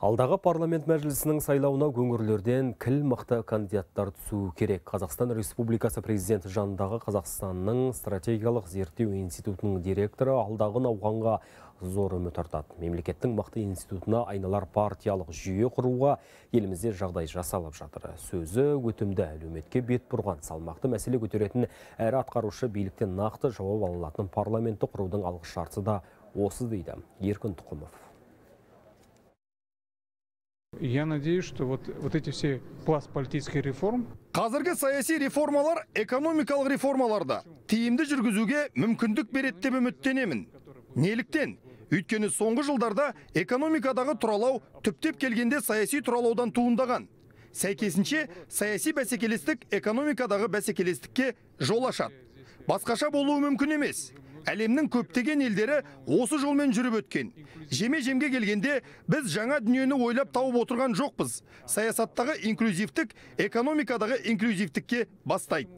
Алдағы парламент мәжілісінің сайлауына өңірлерден кіл мықты кандидаттар түсу керек. Қазақстан Республикасы президенті жанындағы Қазақстанның стратегиялық зерттеу институтының директоры алдағы науқанға зор үміт артады. Мемлекеттің мықты институтына айналар партиялық жүйе құруға елімізде жағдай жасалып жатыр. Сөзі өтімді әлеуметке бет бұрған, салмақты мәселе көтеретін әрі атқарушы биліктен нақты жауап ала алатын парламентті құрудың алғышарты да осы дейді Еркін Тұқымов. Я надеюсь, что вот эти все пласт политических реформ. Қазіргі саяси реформалар экономикалық реформаларда тиімді жүргізуге мүмкіндік береді деп үміттенемін. Неліктен? Өйткені соңғы жылдарда экономикадағы тұралау түптеп келгенде саяси тұралаудан туындаған. Сәйкесінше саяси бәсекелестік экономикадағы бәсекелестікке жол ашады. Басқаша болуы мүмкін емес. Әлемнің көптеген елдері осы жолмен жүріп өткен. Жеме-жемге келгенде біз жаңа дүниені ойлап тауып отырған жоқпыз. Саясаттағы инклюзивтік экономикадағы инклюзивтікке бастайды.